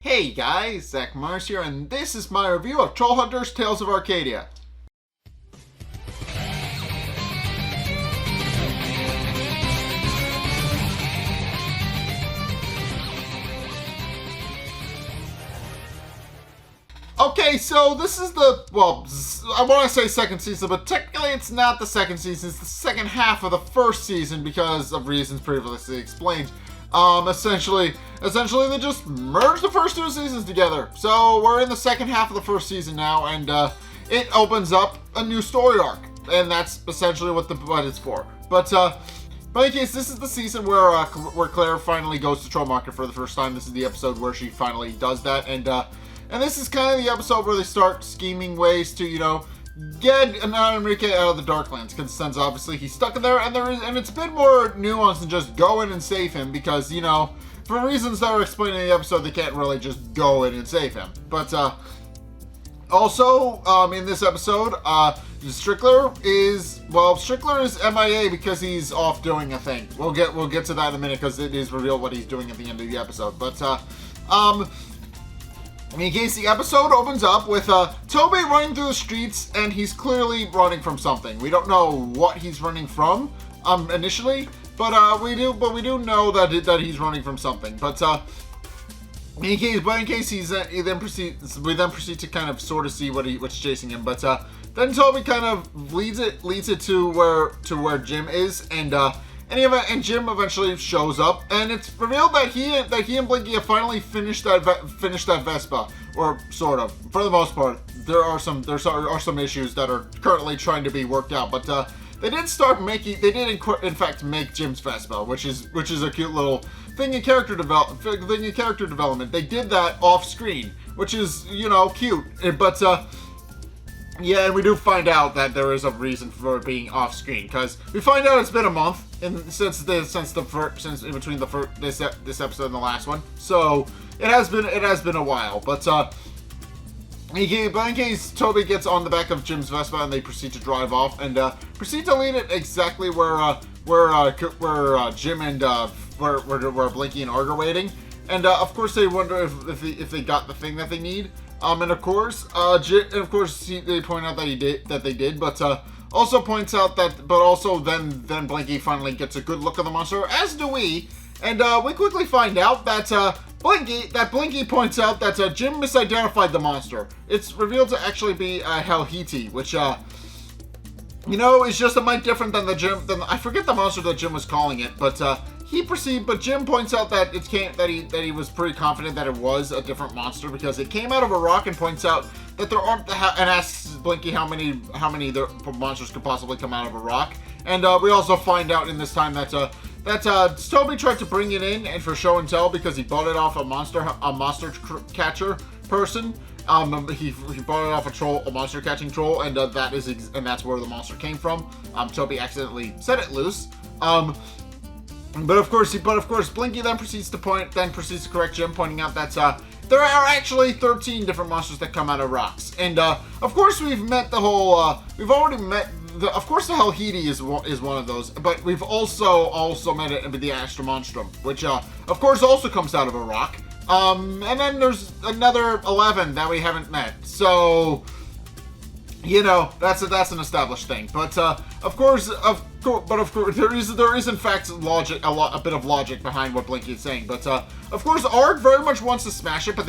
Hey guys, Zack here, and this is my review of Trollhunters Tales of Arcadia. Okay, so this is I want to say second season, but technically it's not the second season, it's the second half of the first season because of reasons previously explained. Essentially they just merged the first two seasons together. So we're in the second half of the first season now, and it opens up a new story arc, and that's essentially what it's for. But in any case, this is the season where Claire finally goes to Trollmarket for the first time. This is the episode where she finally does that, and this is kind of the episode where they start scheming ways to, get Enrique out of the Darklands, because since obviously he's stuck in there, and it's a bit more nuanced than just go in and save him, because, for reasons that are explained in the episode, they can't really just go in and save him. But, also, in this episode, Strickler is MIA because he's off doing a thing. We'll get to that in a minute, because it is revealed what he's doing at the end of the episode. But, in case, the episode opens up with Toby running through the streets, and he's clearly running from something. We don't know what he's running from initially, but we do know that he's running from something. But in case we then proceed to kind of sort of see what's chasing him. But then Toby kind of leads it to where Jim is, and Jim eventually shows up, and it's revealed that he and Blinky have finally finished that Vespa, or sort of. For the most part, there are some issues that are currently trying to be worked out, but they did in fact make Jim's Vespa, which is a cute little thing in character development. They did that off screen, which is cute, but. Yeah, and we do find out that there is a reason for it being off screen, because we find out it's been a month since in between this episode and the last one, so it has been a while. But in case Toby gets on the back of Jim's Vespa and they proceed to drive off and proceed to lead it exactly where Jim and where Blinky and Arg are waiting, and of course they wonder if they got the thing that they need. And of course, they point out that they did, but also points out then Blinky finally gets a good look at the monster, as do we, and we quickly find out that Blinky points out that Jim misidentified the monster. It's revealed to actually be Helhiti, which is just a mite different than I forget the monster that Jim was calling it, but Jim points out that he was pretty confident that it was a different monster because it came out of a rock, and points out that there aren't, and asks Blinky how many monsters could possibly come out of a rock. And we also find out in this time that Toby tried to bring it in and for show and tell because he bought it off a monster catcher person. He bought it off a monster catching troll, and that's where the monster came from. Toby accidentally set it loose. But of course, Blinky then proceeds to correct Jim, pointing out that there are actually 13 different monsters that come out of rocks. And of course, we've met the whole. We've already met. Of course, the Helhiti is one of those, but we've also met it with the Astra Monstrum, which of course also comes out of a rock. And then there's another 11 that we haven't met. So, that's an established thing. But of course, there is in fact a bit of logic behind what Blinky is saying. But of course, Arg very much wants to smash it, but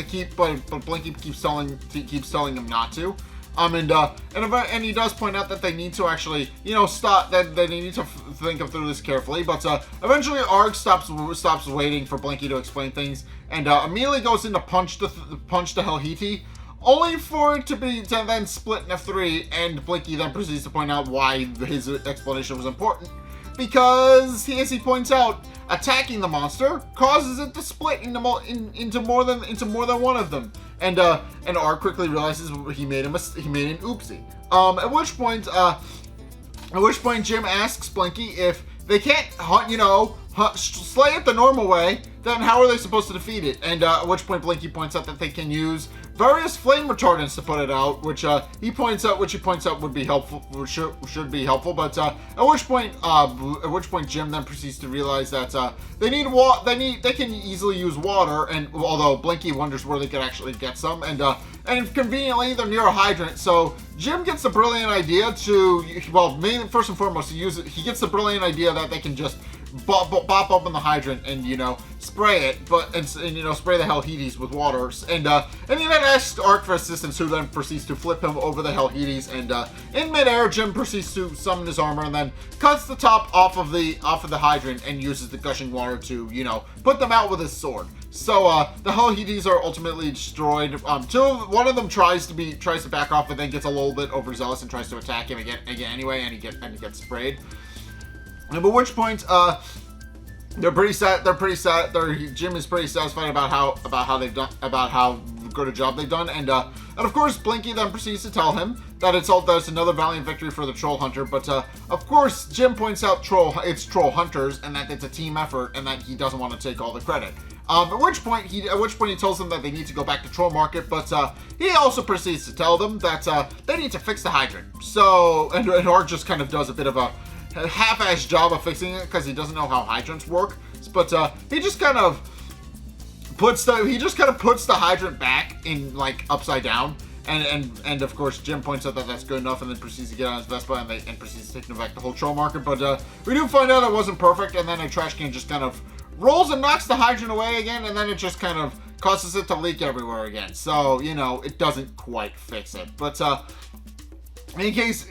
Blinky keeps telling him not to. And he does point out that they need to actually, stop. That they need to think through this carefully. But eventually, Arg stops waiting for Blinky to explain things, and immediately goes in to punch the Helhiti, only for it to then split into 3. And Blinky then proceeds to point out why his explanation was important, because as he points out, attacking the monster causes it to split into more than one of them. And Arg quickly realizes he made an oopsie. At which point Jim asks Blinky if they can't slay it the normal way, then how are they supposed to defeat it? And at which point Blinky points out that they can use various flame retardants to put it out, which he points out would be helpful, should be helpful. But at which point Jim then proceeds to realize that they can easily use water, and although Blinky wonders where they could actually get some, and conveniently they're near a hydrant, so Jim gets the brilliant idea to, well, mainly first and foremost, he gets the brilliant idea that they can just bop open the hydrant and, you know, spray it, spray the Hellheaties with water, and he then asks Ark for assistance, who then proceeds to flip him over the Hellheaties, and in midair, Jim proceeds to summon his armor and then cuts the top off of the hydrant and uses the gushing water to, you know, put them out with his sword. So the Hellheaties are ultimately destroyed. One of them tries to back off, but then gets a little bit overzealous and tries to attack him again anyway, and he gets sprayed. And at which point, they're pretty sad. Jim is pretty satisfied about how good a job they've done, and of course Blinky then proceeds to tell him that that's another valiant victory for the Trollhunter. But of course Jim points out it's Trollhunters, and that it's a team effort, and that he doesn't want to take all the credit. At which point he tells them that they need to go back to Trollmarket, but he also proceeds to tell them that they need to fix the hydrant. So and Ark just kind of does a bit of a half-assed job of fixing it because he doesn't know how hydrants work, but he just kind of puts the hydrant back in, like, upside down, and of course Jim points out that that's good enough, and then proceeds to get on his Vespa and proceeds to take them back the whole troll market. But we do find out it wasn't perfect, and then a trash can just kind of rolls and knocks the hydrant away again, and then it just kind of causes it to leak everywhere again. So, you know, it doesn't quite fix it, but in case,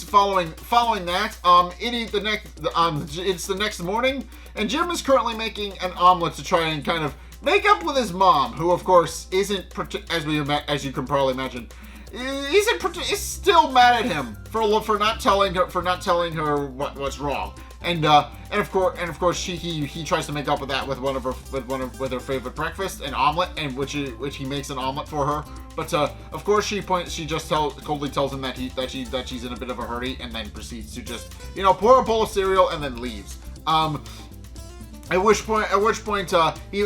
following that, it's the next morning, and Jim is currently making an omelet to try and kind of make up with his mom, who of course isn't, as you can probably imagine, is still mad at him for not telling her what's wrong. And of course he tries to make up with that with her favorite breakfast, an omelet, and which he makes an omelet for her. But of course she just coldly tells him that she's in a bit of a hurry, and then proceeds to just, you know, pour a bowl of cereal and then leaves. At which point he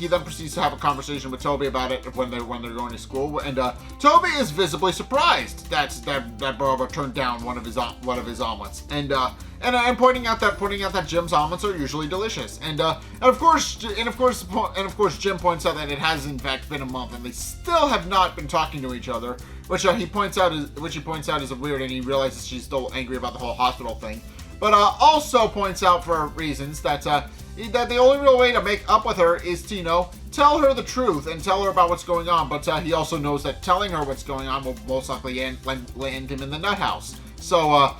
then proceeds to have a conversation with Toby about it when they're going to school, and Toby is visibly surprised that Barbara turned down one of his omelets, and pointing out that Jim's omelets are usually delicious, and of course Jim points out that it has in fact been a month and they still have not been talking to each other, which he points out is weird, and he realizes she's still angry about the whole hospital thing. But also points out for reasons that the only real way to make up with her is to, you know, tell her the truth and tell her about what's going on. But he also knows that telling her what's going on will most likely land him in the nut house. So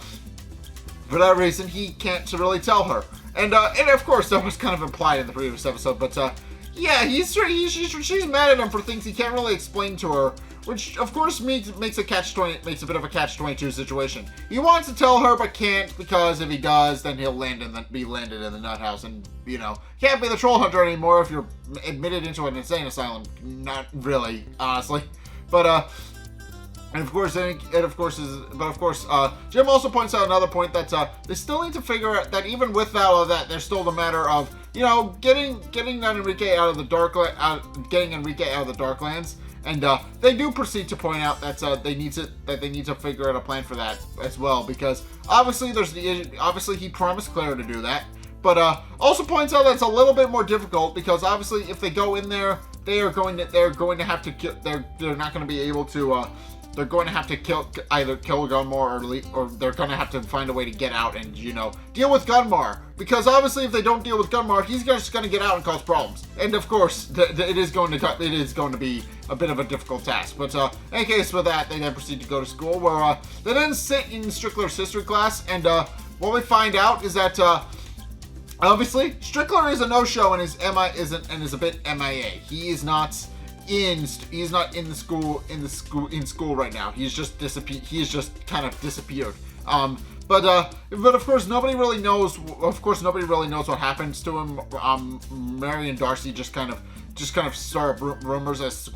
for that reason, he can't really tell her. And of course that was kind of implied in the previous episode. But yeah, she's mad at him for things he can't really explain to her, which of course makes a bit of a catch-22 situation. He wants to tell her but can't, because if he does, then he'll be landed in the nut house, and, you know, can't be the Trollhunter anymore if you're admitted into an insane asylum. Not really, honestly. But of course, Jim also points out another point that they still need to figure out that even with all of that, there's still the matter of, you know, getting Enrique out of the Darklands, and they do proceed to point out that they need to figure out a plan for that as well, because obviously he promised Claire to do that, but also points out that it's a little bit more difficult, because obviously if they go in there, they're going to have to kill. They're not going to be able to. They're going to have to either kill Gunmar or they're going to have to find a way to get out and, you know, deal with Gunmar. Because obviously if they don't deal with Gunmar, he's just going to get out and cause problems. And of course, it is going to be a bit of a difficult task. But in case with that, they then proceed to go to school, where they then sit in Strickler's history class. And what we find out is that obviously Strickler is a no-show and is a bit MIA. He's not in school right now. He's just disappeared. He's just kind of disappeared. But of course nobody really knows. Of course nobody really knows what happens to him. Mary and Darcy just kind of start rumors as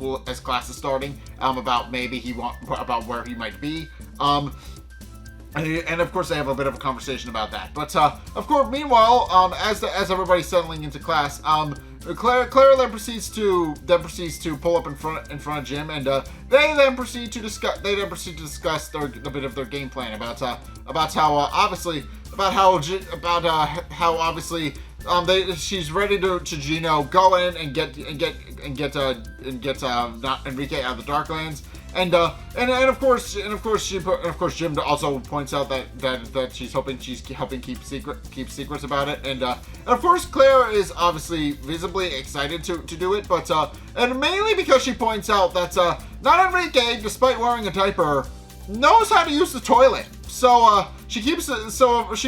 class is starting about maybe about where he might be. And of course, they have a bit of a conversation about that. But of course, meanwhile, as everybody's settling into class, Claire then proceeds to pull up in front of Jim, and they then proceed to discuss the bit of their game plan about how obviously she's ready to go in and get Enrique out of the Darklands. And of course Jim also points out that she's helping keep secrets about it, and of course Claire is obviously visibly excited to do it, but and mainly because she points out that not Enrique, despite wearing a diaper, knows how to use the toilet. So she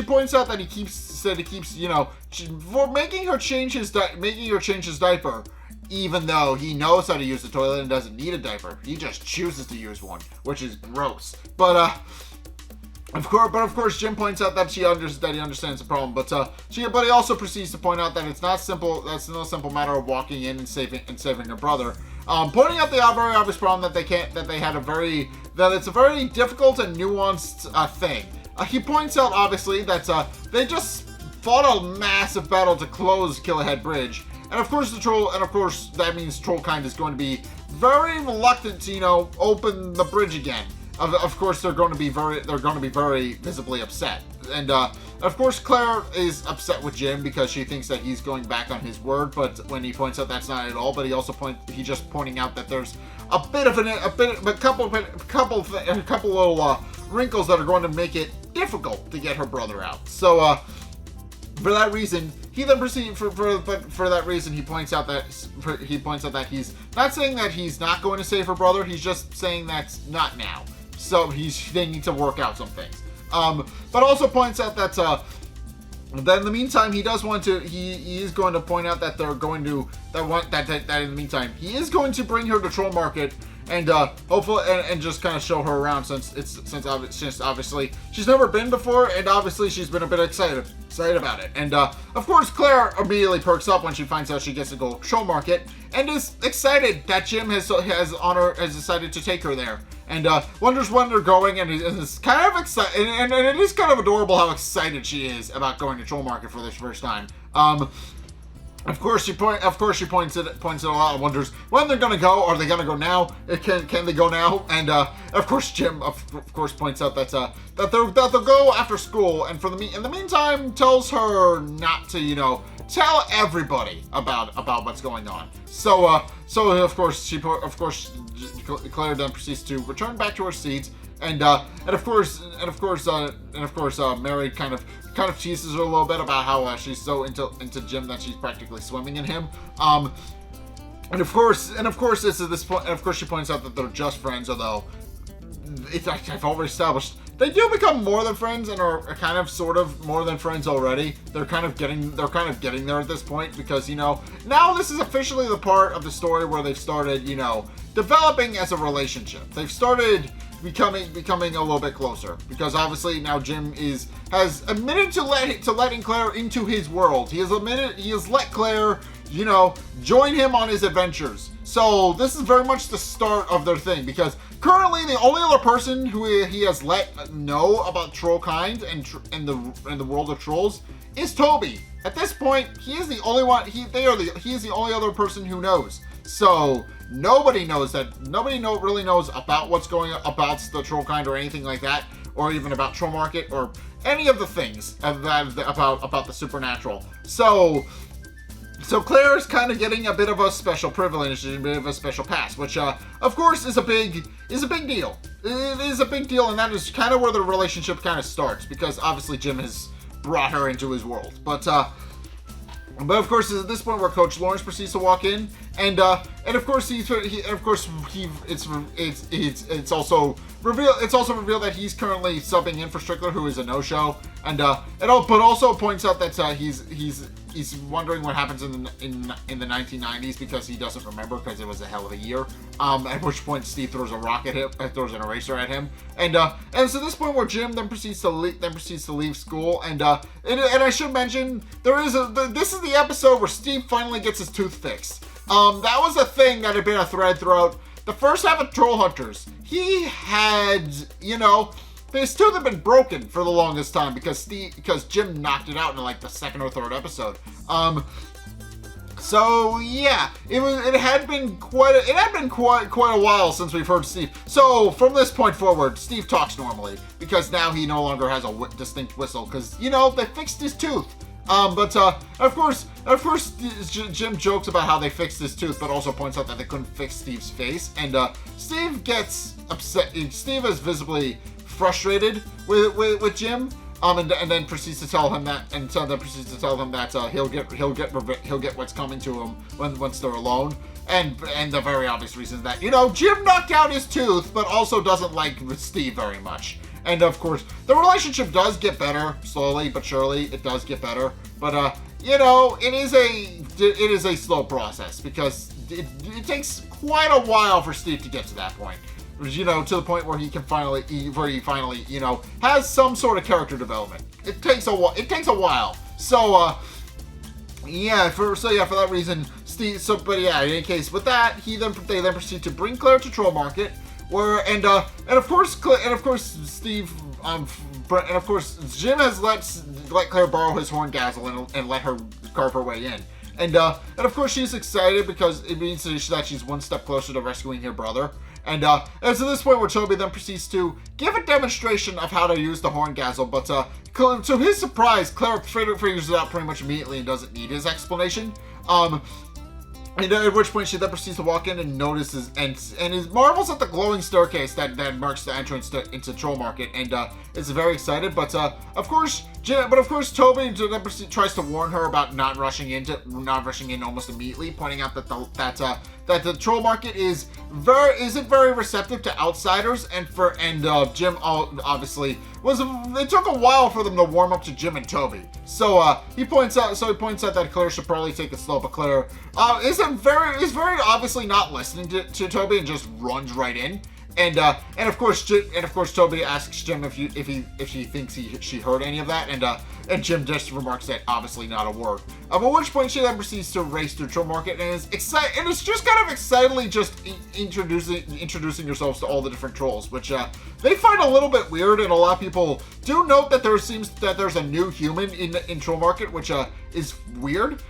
points out that he keeps making her change his diaper. Even though he knows how to use the toilet and doesn't need a diaper, he just chooses to use one, which is gross. But of course, Jim points out that he understands the problem. But he also proceeds to point out that it's not simple. That's no simple matter of walking in and saving her brother. Pointing out the very obvious problem that it's a very difficult and nuanced thing. He points out obviously that they just fought a massive battle to close Killahead Bridge. And of course that means Trollkind is going to be very reluctant to, open the bridge again. Of course they're going to be very visibly upset. And of course Claire is upset with Jim because she thinks that he's going back on his word, but when he points out that's not at all, but he's just pointing out that there's a couple little wrinkles that are going to make it difficult to get her brother out. So for that reason, he then proceeds. For that reason, he points out that he's not saying that he's not going to save her brother. He's just saying that's not now. So they need to work out some things. But also points out that then in the meantime, he is going to point out that in the meantime he is going to bring her to Trollmarket. And hopefully, and just kind of show her around since obviously she's never been before, and obviously she's been a bit excited about it. And of course, Claire immediately perks up when she finds out she gets to go to Trollmarket, and is excited that Jim has decided to take her there, and wonders when they're going, and is kind of excited, and it is kind of adorable how excited she is about going to Trollmarket for the first time. Of course, she points it a lot and wonders when they're gonna go. Are they gonna go now? Can they go now? And of course, Jim of course points out that they'll go after school, and in the meantime tells her not to tell everybody about what's going on. So of course Claire then proceeds to return back to her seat. And of course, Mary kind of teases her a little bit about how she's so into Jim that she's practically swimming in him. And of course, this is this point. And of course, she points out that they're just friends, although I've already established they do become more than friends and are kind of sort of more than friends already. They're kind of getting there at this point because now this is officially the part of the story where they've started developing as a relationship. They've started becoming a little bit closer because obviously now Jim has admitted to letting Claire into his world. He has let Claire join him on his adventures. So this is very much the start of their thing, because currently the only other person who he has let know about Trollkind and the world of trolls is Toby. At this point, he is the only one. He is the only other person who knows. So nobody really knows about what's going on about the Trollkind or anything like that, or even about Trollmarket or any of the things about the supernatural. So Claire is kind of getting a bit of a special privilege, a bit of a special pass, which of course is a big deal. It is a big deal, and that is kind of where the relationship kind of starts, because obviously Jim has brought her into his world. But of course, it's at this point where Coach Lawrence proceeds to walk in, and of course it's also revealed that he's currently subbing in for Strickler, who is a no-show, but also points out that he's wondering what happens in the 1990s because he doesn't remember, because it was a hell of a year. At which point Steve throws an eraser at him, and so this point where Jim then proceeds to leave school, and I should mention this is the episode where Steve finally gets his tooth fixed. That was a thing that had been a thread throughout the first half of Trollhunters. He had, his tooth had been broken for the longest time because Jim knocked it out in like the second or third episode. So yeah, it had been quite a while since we've heard Steve. So from this point forward, Steve talks normally because now he no longer has a distinct whistle because they fixed his tooth. But of course, Jim jokes about how they fixed his tooth, but also points out that they couldn't fix Steve's face, and Steve gets upset. Steve is visibly frustrated with Jim. And then proceeds to tell him that, he'll get what's coming to him once they're alone, and the very obvious reason is that Jim knocked out his tooth, but also doesn't like Steve very much. And of course, the relationship does get better slowly but surely. It does get better, but it is a slow process because it takes quite a while for Steve to get to that point. To the point where he finally has some sort of character development. It takes a while. So for that reason, Steve. In any case, with that, they then proceed to bring Claire to Trollmarket, and of course Jim has let Claire borrow his Horngazzle and let her carve her way in. And of course she's excited because it means that she's one step closer to rescuing her brother. And it's at this point where Toby then proceeds to give a demonstration of how to use the Horngazzle, but to his surprise, Claire figures it out pretty much immediately and doesn't need his explanation. And at which point she then proceeds to walk in and notices and marvels at the glowing staircase that marks the entrance into Trollmarket, and is very excited. But of course Toby tries to warn her about not rushing in almost immediately, pointing out that the Trollmarket isn't very receptive to outsiders, and Jim obviously it took a while for them to warm up to Jim and Toby. So he points out that Claire should probably take it slow, but Claire is very obviously not listening to Toby and just runs right in. And of course Toby asks Jim if she thinks she heard any of that, and Jim just remarks that obviously not a word. At which point she then proceeds to race through Trollmarket and it's just kind of excitedly just introducing yourselves to all the different trolls, which they find a little bit weird, and a lot of people do note that there's a new human in Trollmarket, which is weird.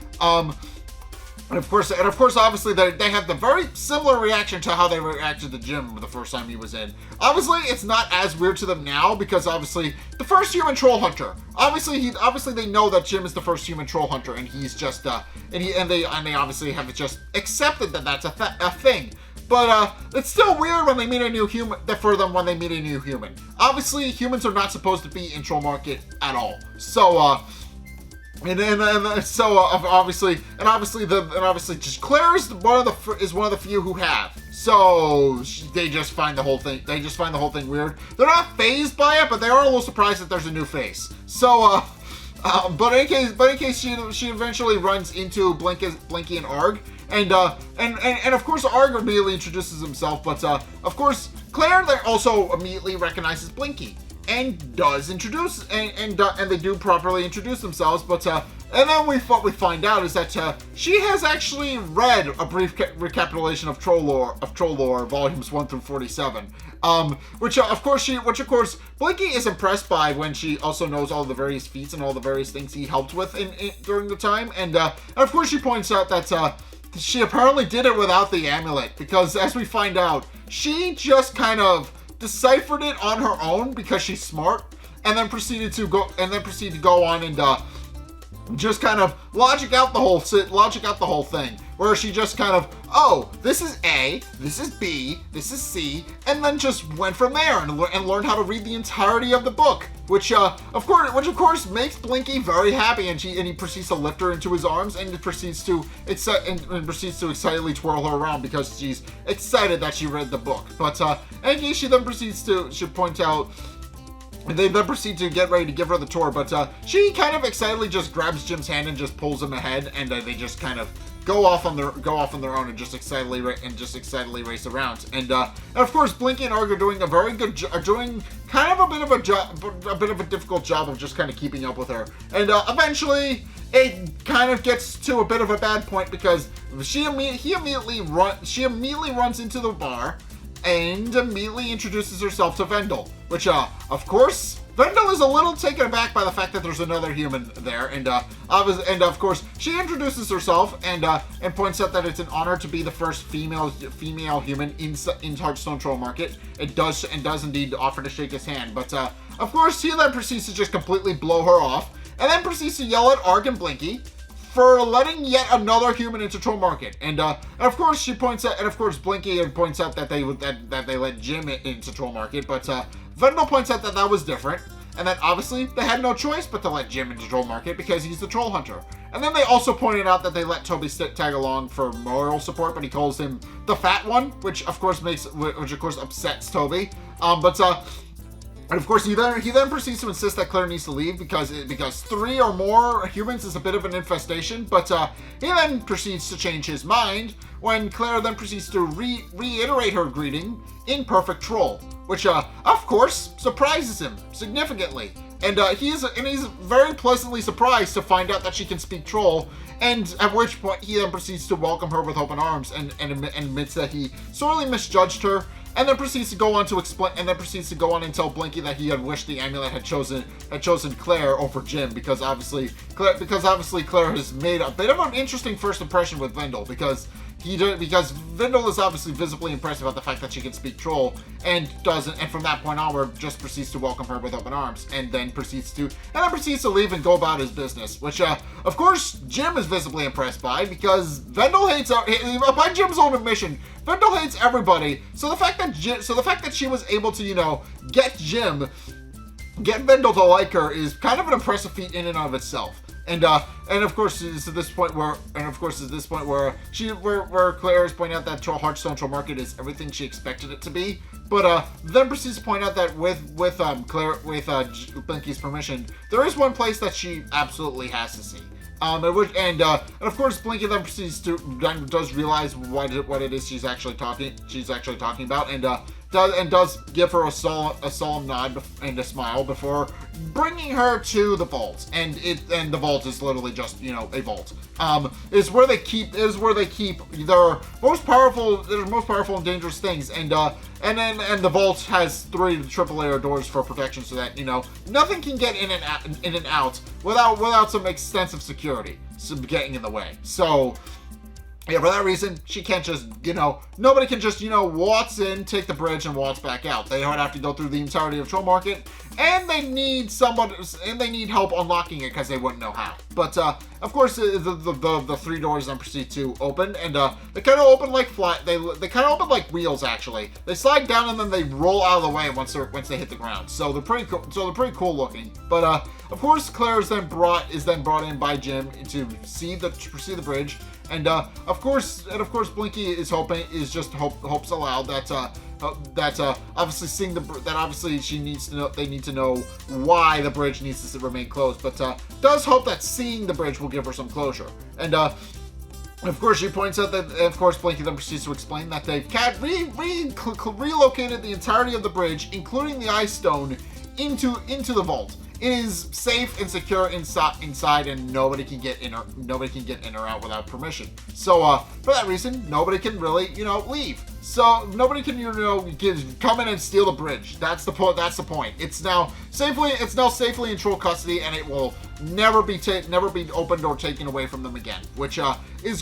And of course, obviously, they have the very similar reaction to how they reacted to Jim the first time he was in. Obviously, it's not as weird to them now because obviously the first human Trollhunter. Obviously they know that Jim is the first human Trollhunter, and he's just they obviously have just accepted that that's a thing. But it's still weird when they meet a new human. For them, when they meet a new human. Obviously, humans are not supposed to be in Trollmarket at all. So. Obviously, just Claire is one of the few who have. So they just find the whole thing weird. They're not fazed by it, but they are a little surprised that there's a new face. So, but in case she eventually runs into Blinky and Arg, and of course Arg immediately introduces himself, but of course Claire also immediately recognizes Blinky. And does introduce, and they do properly introduce themselves, but and then what we find out is that she has actually read a brief recapitulation of Troll Lore, volumes 1 through 47, which of course Blinky is impressed by when she also knows all the various feats and all the various things he helped with during the time, and of course she points out that she apparently did it without the amulet, because as we find out, she just kind of deciphered it on her own because she's smart, and then proceeded to go on and just kind of logic out the whole thing, where she just kind of, oh, this is A, this is B, this is C, and then just went from there and learned how to read the entirety of the book, which of course makes Blinky very happy, and he proceeds to lift her into his arms and proceeds to excitedly twirl her around because she's excited that she read the book. But and she then proceeds to point out. They then proceed to get ready to give her the tour, but she kind of excitedly just grabs Jim's hand and just pulls him ahead, and they just kind of go off on their own and just excitedly race around. And of course, Blinky and Arg are doing doing kind of a bit of a difficult job of just kind of keeping up with her. And eventually, it kind of gets to a bit of a bad point because she immediately runs into the bar. and immediately introduces herself to Vendel, which, of course, Vendel is a little taken aback by the fact that there's another human there, and of course she introduces herself and points out that it's an honor to be the first female human in Heartstone Trollmarket. It does indeed offer to shake his hand, but of course he then proceeds to just completely blow her off, and then proceeds to yell at Arg and Blinky for letting yet another human into Trollmarket, and of course she points out, and of course Blinky points out that they let Jim into Trollmarket, but Vendel points out that was different, and that obviously they had no choice but to let Jim into Trollmarket because he's the Trollhunter. And then they also pointed out that they let Toby tag along for moral support, but he calls him the fat one, which of course upsets Toby. And of course, he then proceeds to insist that Claire needs to leave because 3 or more humans is a bit of an infestation. But he then proceeds to change his mind when Claire then proceeds to reiterate her greeting in perfect troll, which of course surprises him significantly. And he's very pleasantly surprised to find out that she can speak troll. And at which point he then proceeds to welcome her with open arms and admits that he sorely misjudged her. And then proceeds to go on to explain, and then proceeds to go on and tell Blinky that he had wished the amulet had chosen Claire over Jim because obviously Claire has made a bit of an interesting first impression with Vendel because Vendel is obviously visibly impressed about the fact that she can speak troll and from that point onward just proceeds to welcome her with open arms and then proceeds to leave and go about his business, which of course Jim is visibly impressed by because Vendel hates by Jim's own admission. Vendel hates everybody, so the fact that she was able to get Vendel to like her is kind of an impressive feat in and of itself. And of course it's at this point where Claire is pointing out that Heartstone Trollmarket is everything she expected it to be, but then proceeds to point out that with Blinky's permission, there is one place that she absolutely has to see. And of course Blinky then does realize what it is she's actually talking about, and does give her a solemn nod and a smile before bringing her to the vault, and the vault is literally just a vault. Is where they keep their most powerful and dangerous things, and the vault has 3 triple layer doors for protection so that nothing can get in and out without some extensive security getting in the way. So yeah, for that reason, she can't just, nobody can just, waltz in, take the bridge, and waltz back out. They would have to go through the entirety of Trollmarket, and they need help unlocking it because they wouldn't know how. But, of course, the 3 doors then proceed to open, and they kind of open like they kind of open like wheels, actually. They slide down and then they roll out of the way once they hit the ground. So they're pretty cool looking. But, of course, Claire is then brought in by Jim to see the bridge. And of course, Blinky hopes aloud that obviously they need to know why the bridge needs to remain closed, but does hope that seeing the bridge will give her some closure. And of course, she points out that, of course, Blinky then proceeds to explain that they've relocated the entirety of the bridge, including the ice stone, into the vault. It is safe and secure inside, and nobody can get in or out without permission. So, for that reason, nobody can really, leave. So nobody can, come in and steal the bridge. That's the point. It's now safely in troll custody, and it will never be opened or taken away from them again. Which is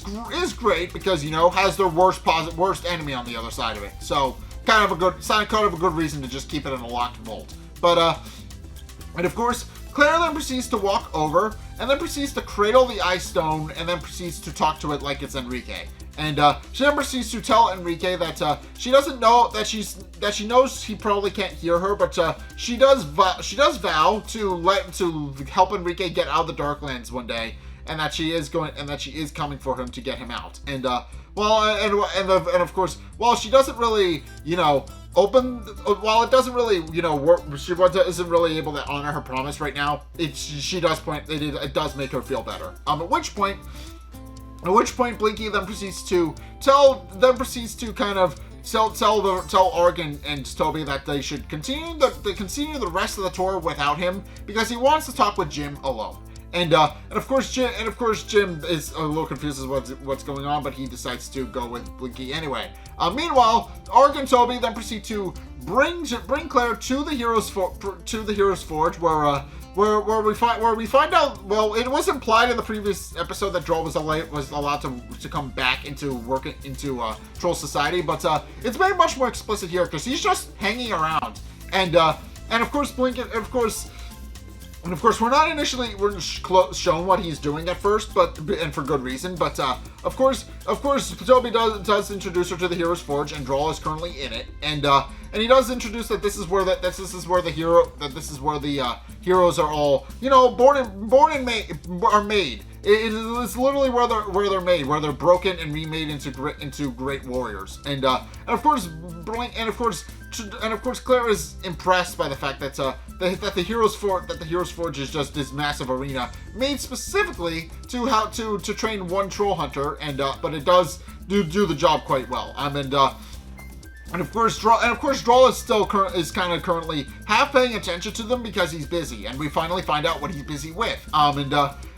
great because has their worst enemy on the other side of it. So kind of a good reason to just keep it in a locked vault. But and of course, Claire then proceeds to walk over and then proceeds to cradle the ice stone and then proceeds to talk to it like it's Enrique. And she then proceeds to tell Enrique that she doesn't know that she knows he probably can't hear her, but she does vow to help Enrique get out of the Darklands one day, and that she is coming for him to get him out. And of course, while she doesn't really while it doesn't really work, she isn't really able to honor her promise right now. It does make her feel better. At which point Blinky then proceeds to tell Arg and Toby that they should continue the rest of the tour without him because he wants to talk with Jim alone. And of course Jim is a little confused as what's going on, but he decides to go with Blinky anyway. Meanwhile, Arg and Toby then proceed to bring Claire to the Hero's Forge, where we find out. Well, it was implied in the previous episode that Droll was allowed to come back into Troll Society, but it's made much more explicit here because he's just hanging around, and of course we're not initially shown what he's doing at first, and for good reason. But of course, Toby does introduce her to the Hero's Forge, and Droll is currently in it, and he does introduce that this is where the heroes are all, born and made. It's literally where they're made, where they're broken and remade into great warriors, and of course Claire is impressed by the fact that the Hero's Forge is just this massive arena made specifically to train one Trollhunter, and but it does do the job quite well. And of course, Droll is kind of currently half paying attention to them because he's busy, and we finally find out what he's busy with.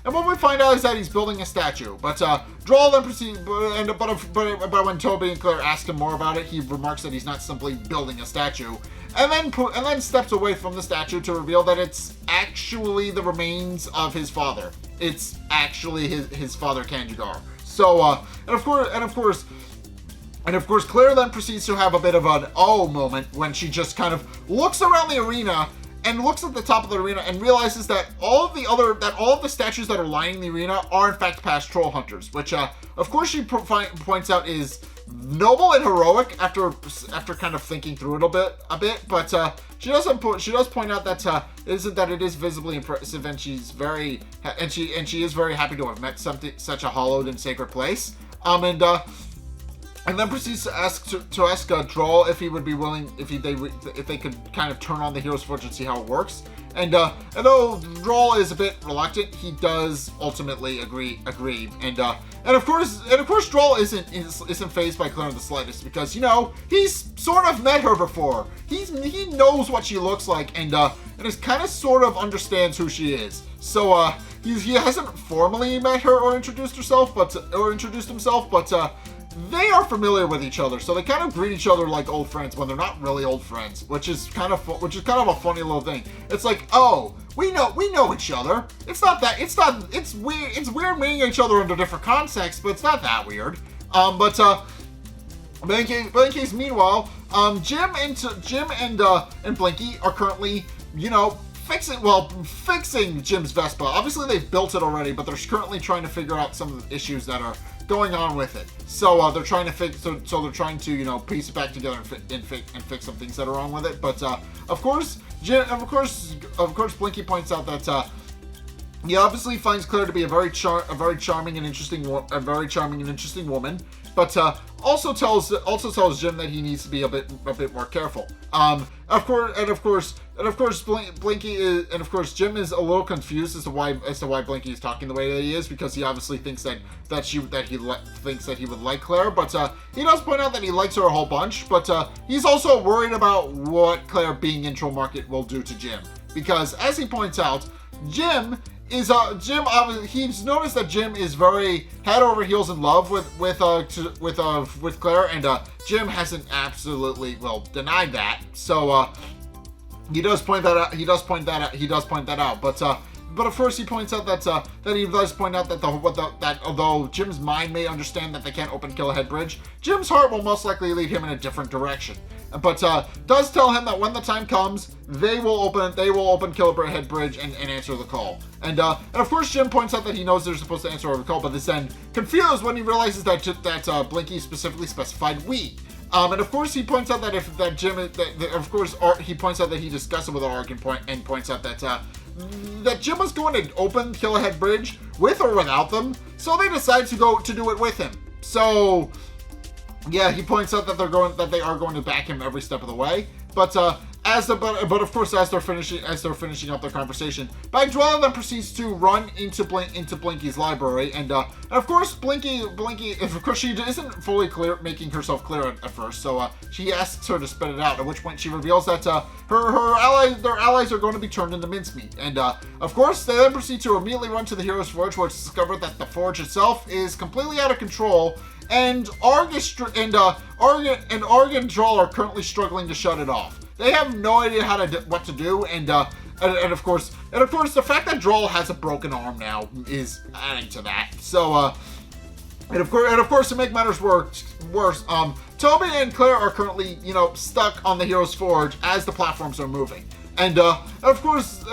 And what we find out is that he's building a statue. But Droll then proceeds, but when Toby and Claire ask him more about it, he remarks that he's not simply building a statue, and then steps away from the statue to reveal that it's actually the remains of his father. It's actually his father, Kanjigar. So, and of course, Claire then proceeds to have a bit of an oh moment when she just kind of looks around the arena and looks at the top of the arena and realizes that all of the statues that are lining the arena are in fact past Trollhunters, which of course she points out is noble and heroic after kind of thinking through it a bit. But she does point out that it is visibly impressive, and she is very happy to have met such a hallowed and sacred place. And then proceeds to ask Droll if he would be willing, if they could kind of turn on the Hero's Forge and see how it works. And though Droll is a bit reluctant, he does ultimately agree. And of course Droll isn't fazed by Claire in the slightest, because he's sort of met her before. He knows what she looks like, and is kind of sort of understands who she is. So he hasn't formally met her or introduced himself, but they are familiar with each other, so they kind of greet each other like old friends when they're not really old friends, which is kind of a funny little thing. It's like, oh, we know each other. It's weird meeting each other under different contexts, but it's not that weird. But in case, meanwhile, Jim and Blinky are currently, fixing Jim's Vespa. Obviously, they've built it already, but they're currently trying to figure out some of the issues that are going on with it. So they're trying to piece it back together and fix some things that are wrong with it. But of course, Blinky points out that he obviously finds Claire to be a very charming and interesting woman. But also tells Jim that he needs to be a bit more careful. Of course, Blinky is, and of course, Jim is a little confused as to why Blinky is talking the way that he is, because he obviously thinks that he would like Claire, but he does point out that he likes her a whole bunch, but he's also worried about what Claire being in Trollmarket will do to Jim, because as he points out, he's noticed that Jim is very head over heels in love with Claire, and Jim hasn't absolutely denied that. So he does point that out. But of course he points out that although Jim's mind may understand that they can't open Kill-Ahead Bridge, Jim's heart will most likely lead him in a different direction. But does tell him that when the time comes, they will open Kill-Ahead Bridge and answer the call. And of course Jim points out that he knows they're supposed to answer the call, but is then confused when he realizes that Blinky specifically specified we. And of course he points out that he points out that he discussed it with Arg and points out that Jim was going to open Kill-Ahead Bridge with or without them, so they decide to do it with him. So yeah, he points out that they are going to back him every step of the way. But but of course, as they're finishing up their conversation, Bagdwell then proceeds to run into Blinky's library, and of course Blinky, of course she isn't fully making herself clear at first, so she asks her to spit it out. At which point she reveals that their allies are going to be turned into mincemeat, and of course they then proceed to immediately run to the Hero's Forge, where it's discovered that the forge itself is completely out of control. And Arg and Troll are currently struggling to shut it off. They have no idea what to do, and of course, the fact that Droll has a broken arm now is adding to that. So, and of course, to make matters worse, Toby and Claire are currently, stuck on the Hero's Forge as the platforms are moving. And of course,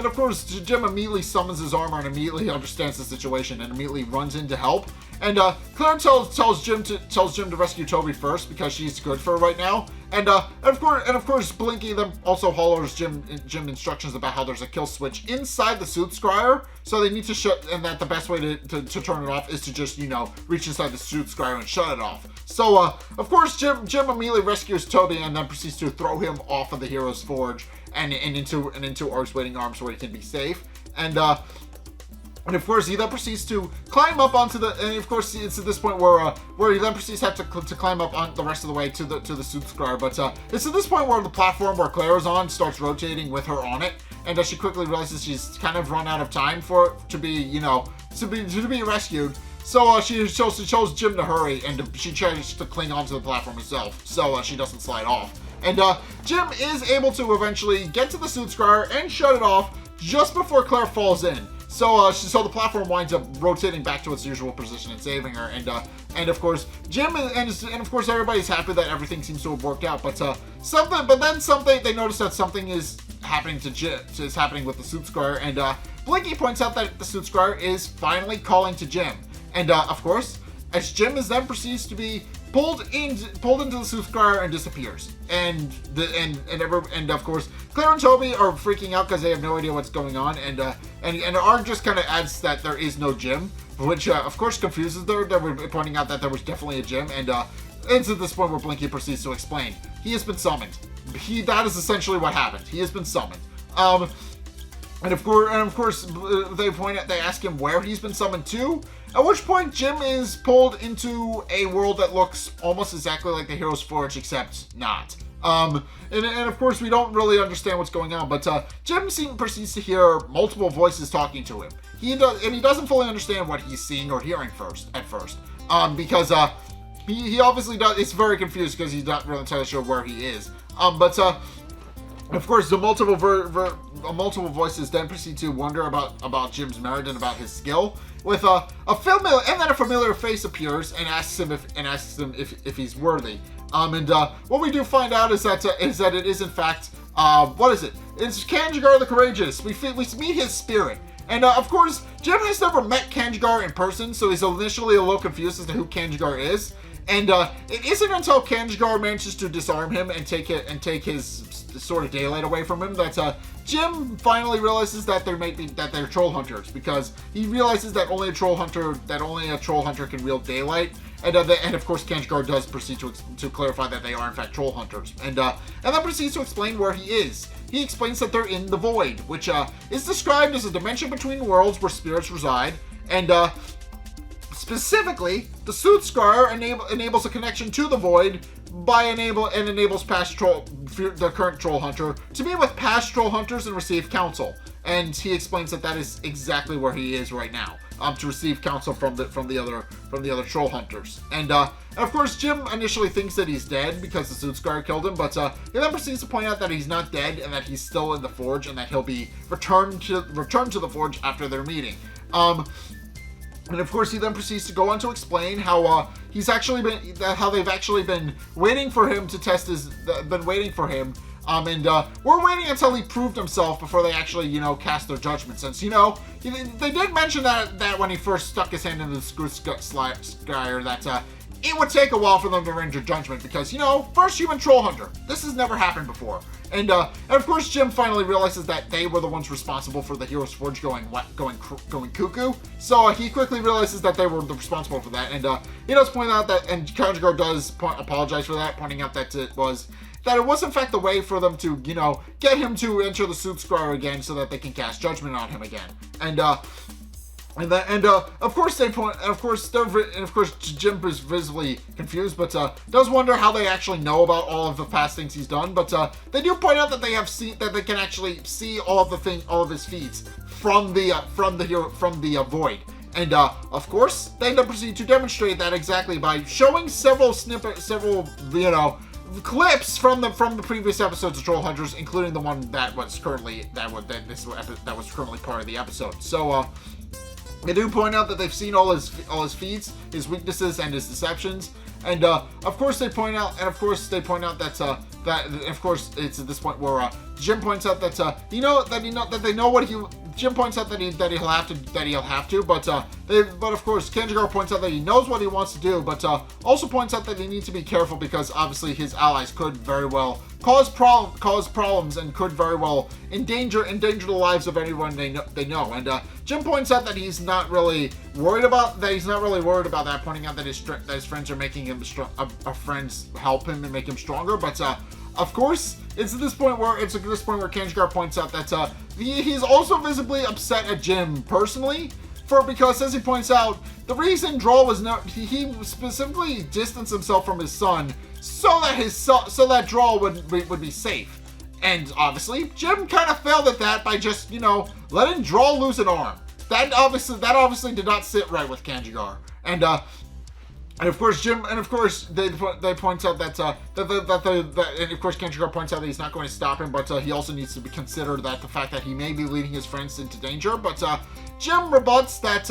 Jim immediately summons his armor and immediately understands the situation and immediately runs in to help. And Claire tells Jim to rescue Toby first because she's good for her right now. And of course, Blinky then also hollers Jim instructions about how there's a kill switch inside the suit scryer, so they need to shut, and that the best way to turn it off is to just reach inside the suit scryer and shut it off. So of course, Jim immediately rescues Toby and then proceeds to throw him off of the Hero's Forge and into Arg's waiting arms where he can be safe. And of course, he then proceeds to climb up onto the. And of course, it's at this point where he then proceeds to climb up on the rest of the way to the suit scryer. But it's at this point where the platform where Claire is on starts rotating with her on it, and she quickly realizes she's kind of run out of time to be rescued. So she tells Jim to hurry, and she tries to cling onto the platform herself, so she doesn't slide off. And Jim is able to eventually get to the suit scryer and shut it off just before Claire falls in. So the platform winds up rotating back to its usual position and saving her. And of course, Jim and of course everybody's happy that everything seems to have worked out. But then they notice that something is happening to Jim. Is happening with the suit scryer, and Blinky points out that the suit scryer is finally calling to Jim. And of course, as Jim then proceeds to be pulled into the suit scryer and disappears. And of course, Claire and Toby are freaking out because they have no idea what's going on. And Arg just kind of adds that there is no Jim, which of course confuses them. They're pointing out that there was definitely a Jim. And it's at this point where Blinky proceeds to explain. He has been summoned. That is essentially what happened. He has been summoned. And of course, they ask him where he's been summoned to, at which point Jim is pulled into a world that looks almost exactly like the Hero's Forge, except not. And of course, we don't really understand what's going on, but Jim proceeds to hear multiple voices talking to him. He doesn't fully understand what he's seeing or hearing at first, because he obviously does. It's very confused because he's not really entirely sure where he is. But of course, the multiple voices then proceed to wonder about Jim's merit and about his skill. With a familiar face appears and asks him if he's worthy. And what we do find out is that it is in fact what is it? It's Kanjigar the Courageous. We meet his spirit. And of course, Jim has never met Kanjigar in person, so he's initially a little confused as to who Kanjigar is. And it isn't until Kanjigar manages to disarm him and take his sort of daylight away from him that Jim finally realizes that they're Trollhunters, because he realizes that only a Trollhunter can wield daylight. And of course, Kanjigar does proceed to clarify that they are in fact Trollhunters, and then proceeds to explain where he is. He explains that they're in the Void, which is described as a dimension between worlds where spirits reside, and specifically, the suit scryer enables a connection to the Void enables the current Trollhunter to be with past Trollhunters and receive counsel. And he explains that is exactly where he is right now, to receive counsel from the other Trollhunters. And of course, Jim initially thinks that he's dead because the suit scryer killed him, but he then proceeds to point out that he's not dead and that he's still in the Forge and that he'll be returned to the Forge after their meeting. And of course, he then proceeds to go on to explain how they've actually been waiting for him to test been waiting for him. And we're waiting until he proved himself before they actually, cast their judgment. Since, they did mention that when he first stuck his hand into the screw scryer, that it would take a while for them to render judgment because, you know, first human Trollhunter. This has never happened before. And of course, Jim finally realizes that they were the ones responsible for the Hero's Forge going cuckoo. So he quickly realizes that they were responsible for that. And he does point out that, and Kanjigar does apologize for that, pointing out that it was in fact the way for them to, you know, get him to enter the Suit Square again so that they can cast judgment on him again. And of course Jim is visibly confused, but does wonder how they actually know about all of the past things he's done. But they do point out that they can actually see all of his feats from the void. And of course, they end up proceeding to demonstrate that exactly by showing several clips from the previous episodes of Trollhunters, including the one that was currently part of the episode. So they do point out that they've seen all his feats, his weaknesses, and his deceptions, and of course they point out that it's at this point where Jim points out that Jim points out that he'll have to, but of course Kanjigar points out that he knows what he wants to do, but also points out that he needs to be careful because obviously his allies could very well cause problems and could very well endanger the lives of anyone they know. And Jim points out that he's not really worried about that, pointing out that his friends are making him friends help him and make him stronger. But of course, it's at this point where Kanjigar points out that he's also visibly upset at Jim personally, because as he points out, the reason Droll he specifically distanced himself from his son so that Droll would be safe. And obviously, Jim kind of failed at that by just, you know, letting Droll lose an arm. That obviously did not sit right with Kanjigar. And of course, they point out that and of course Kanjigar points out that he's not going to stop him, but he also needs to consider that the fact that he may be leading his friends into danger. But Jim rebuts that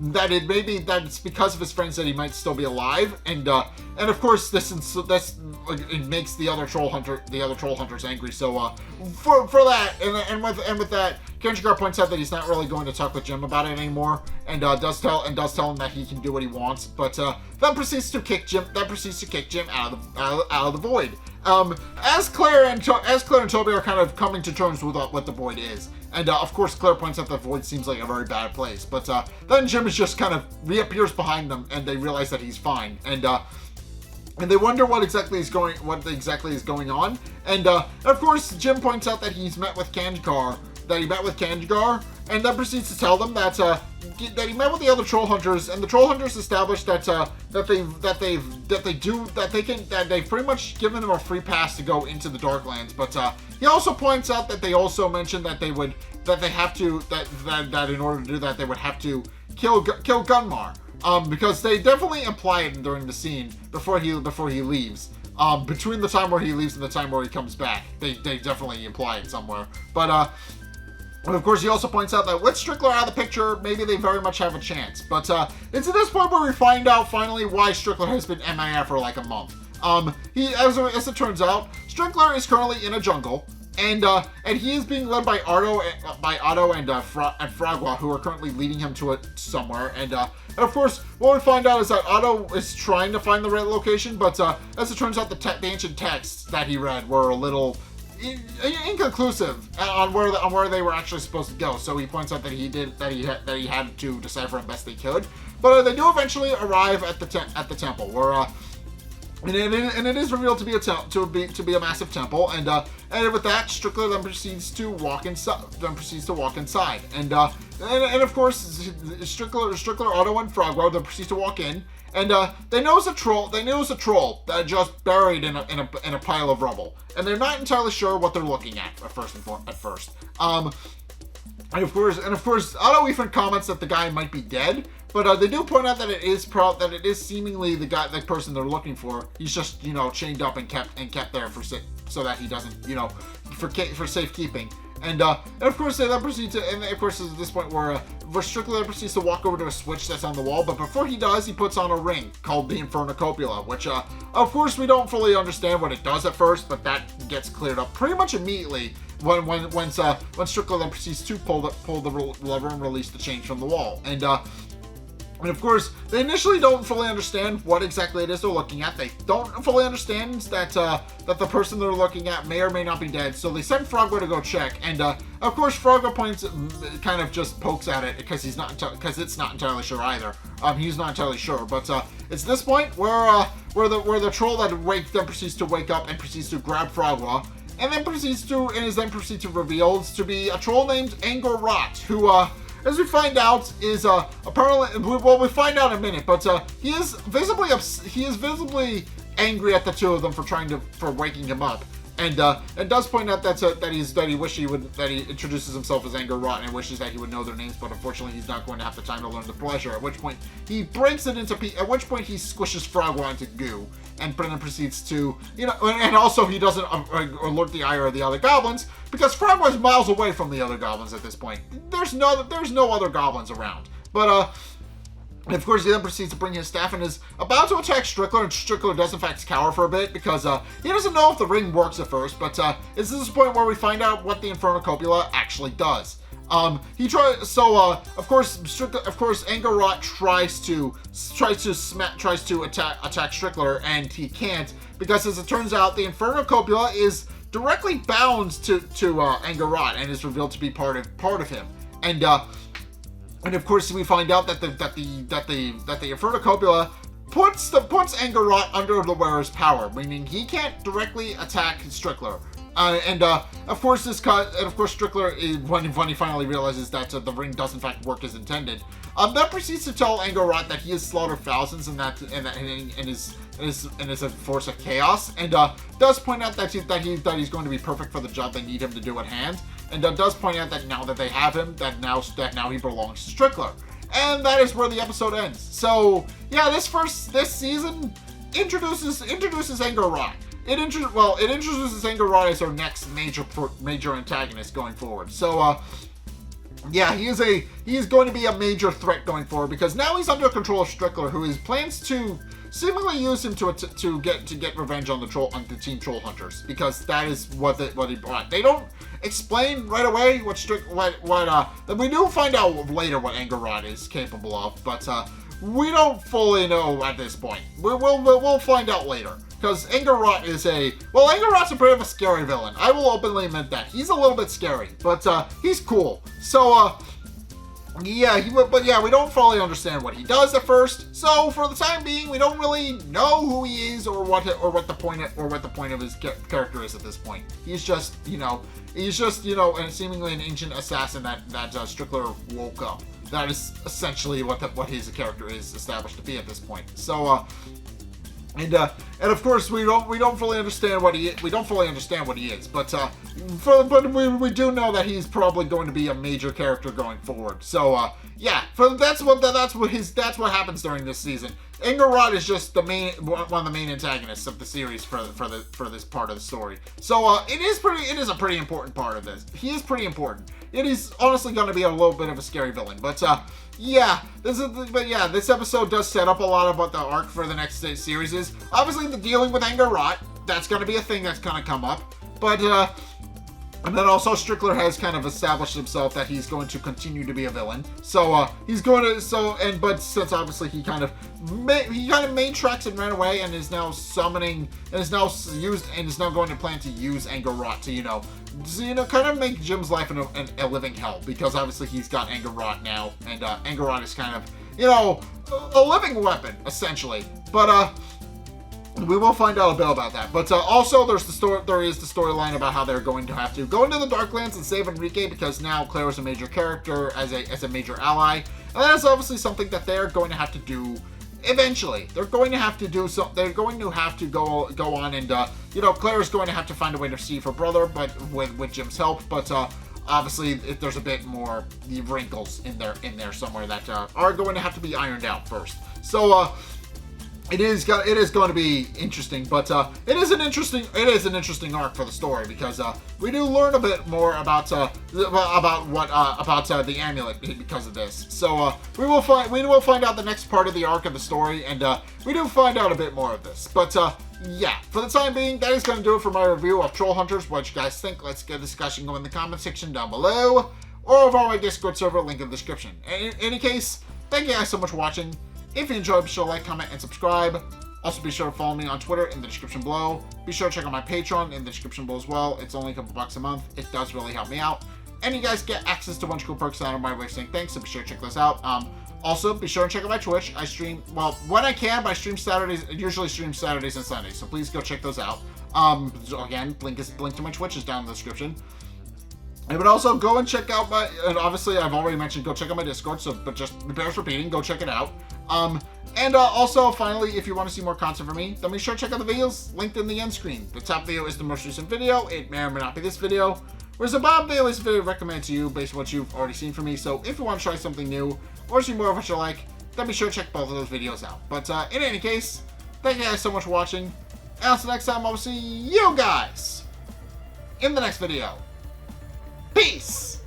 it's because of his friends that he might still be alive, and of course this makes the other Trollhunters angry. So for that and with that, Kanjigar points out that he's not really going to talk with Jim about it anymore, and does tell him that he can do what he wants, but then proceeds to kick Jim out of the void. As Claire and Toby are kind of coming to terms with what the void is. And of course, Claire points out the void seems like a very bad place. But then Jim is just kind of reappears behind them, and they realize that he's fine. And they wonder what exactly is going on. And of course, Jim points out that he met with Kanjigar, and then proceeds to tell them that he met with the other Trollhunters, and the Trollhunters established that they've pretty much given them a free pass to go into the Darklands. But he also points out that they also mentioned that in order to do that they would have to kill Gunmar, because they definitely imply it during the scene before he leaves. Between the time where he leaves and the time where he comes back, they definitely imply it somewhere. But and of course, he also points out that with Strickler out of the picture, maybe they very much have a chance. But it's at this point where we find out finally why Strickler has been MIA for like a month. As it turns out, Strickler is currently in a jungle, and he is being led by Otto and Fragua, who are currently leading him to it somewhere. And of course, what we find out is that Otto is trying to find the right location, but as it turns out, the ancient texts that he read were a little inconclusive on where they were actually supposed to go. So he points out that he had to decipher as best they could. But they do eventually arrive at the temple, where and it is revealed to be a massive temple. And with that, Strickler then proceeds to walk inside. And of course, Strickler, Otto, and Frogwa then proceeds to walk in. And they notice a troll that just buried in a pile of rubble, and they're not entirely sure what they're looking at first. And of course, Otto even comments that the guy might be dead, but they do point out that it is seemingly the person they're looking for. He's just, you know, chained up and kept there so that he doesn't, you know, for safekeeping. And of course they then proceed to, and of course it's at this point where Strickler proceeds to walk over to a switch that's on the wall, but before he does, he puts on a ring called the Infernocopula, which of course we don't fully understand what it does at first, but that gets cleared up pretty much immediately when Strickler then proceeds to pull the lever and release the chains from the wall. And And of course, they initially don't fully understand what exactly it is they're looking at. They don't fully understand that that the person they're looking at may or may not be dead. So they send Frogwa to go check, and of course, Frogwa kind of just pokes at it because it's not entirely sure either. He's not entirely sure, but it's this point where the troll that proceeds to wake up and proceeds to grab Frogwa, and then proceeds to reveal to be a troll named Angor Rot, who as we find out, is apparently, well, we find out in a minute, but he is visibly angry at the two of them for waking him up, and does point out that he introduces himself as Angor Rot and wishes that he would know their names, but unfortunately he's not going to have the time to learn the pleasure. At which point he breaks it into at which point he squishes Frogwa into goo, and then proceeds to, and also he doesn't alert the ire of the other goblins, because Frogwa is miles away from the other goblins at this point. There's no other goblins around. But and of course he then proceeds to bring his staff and is about to attack Strickler, and Strickler does in fact cower for a bit because he doesn't know if the ring works at first, but it's this point where we find out what the Infernocopula actually does. Of course Angor Rot tries to attack Strickler, and he can't, because as it turns out the Infernocopula is directly bound to Angor Rot and is revealed to be part of him. And of course we find out that the Infernocopula puts Angor Rot under the wearer's power, meaning he can't directly attack Strickler. Of course Strickler, when he finally realizes that the ring does in fact work as intended, then proceeds to tell Angor Rot that he has slaughtered thousands and is a force of chaos, and does point out that he's going to be perfect for the job they need him to do at hand, and does point out that now that they have him, that now he belongs to Strickler. And that is where the episode ends. So yeah, this season introduces Angor Rot. It introduces Angor Rot as our next major antagonist going forward. So yeah, he is going to be a major threat going forward, because now he's under control of Strickler, who plans to seemingly use him to get revenge on the team Trollhunters, because that is what he brought. They don't explain right away we do find out later what Angor Rot is capable of, but we don't fully know at this point. We'll find out later. Because Angor Rot's a bit of a scary villain. I will openly admit that. He's a little bit scary, but he's cool. So, we don't fully understand what he does at first. So, for the time being, we don't really know who he is or what the point of his character is at this point. He's just and seemingly an ancient assassin that Strickler woke up. That is essentially what his character is established to be at this point. So, and of course we don't fully understand what he is, but we do know that he's probably going to be a major character going forward. So that's what happens during this season. Angor Rot is just one of the main antagonists of the series for this part of the story. So it is a pretty important part of this. He is pretty important. It is honestly going to be a little bit of a scary villain, but this episode does set up a lot of what the arc for the next series is. Obviously, the dealing with Angor Rot, that's going to be a thing that's going to come up, but and then also Strickler has kind of established himself that he's going to continue to be a villain. So but since obviously he kind of made tracks and ran away, and is now going to plan to use Angor Rot to kind of make Jim's life a living hell, because obviously he's got Angor Rot now, and Angor Rot is kind of a living weapon essentially. But we will find out a bit about that. But also there is the storyline about how they're going to have to go into the Darklands and save Enrique, because now Claire is a major character as a major ally, and that is obviously something that they're going to have to do eventually. They're going to have to go on, and Claire is going to have to find a way to save her brother, but with Jim's help. But obviously there's a bit more wrinkles in there somewhere that are going to have to be ironed out first. So it is going to be interesting, but it is an interesting arc for the story, because we do learn a bit more about the amulet because of this. So we will find out the next part of the arc of the story, and we do find out a bit more of this. But for the time being, that is going to do it for my review of Trollhunters. What you guys think? Let's get a discussion going in the comment section down below, or over on my Discord server, link in the description. In any case, thank you guys so much for watching. If you enjoyed, be sure to like, comment, and subscribe. Also, be sure to follow me on Twitter in the description below. Be sure to check out my Patreon in the description below as well. It's only a couple bucks a month. It does really help me out. And you guys get access to a bunch of cool perks that are my way of saying thanks, so be sure to check those out. Also, be sure to check out my Twitch. I stream, well, when I can, but I stream Saturdays, usually stream Saturdays and Sundays, so please go check those out. Again, link to my Twitch is down in the description. But also, go and check out my, and obviously I've already mentioned, go check out my Discord, so, but just bears repeating, go check it out. Also, finally, if you want to see more content from me, then be sure to check out the videos linked in the end screen. The top video is the most recent video. It may or may not be this video. Whereas the bottom video is video recommended to you based on what you've already seen from me. So if you want to try something new or see more of what you like, then be sure to check both of those videos out. But in any case, thank you guys so much for watching. And until next time, I will see you guys in the next video. Peace!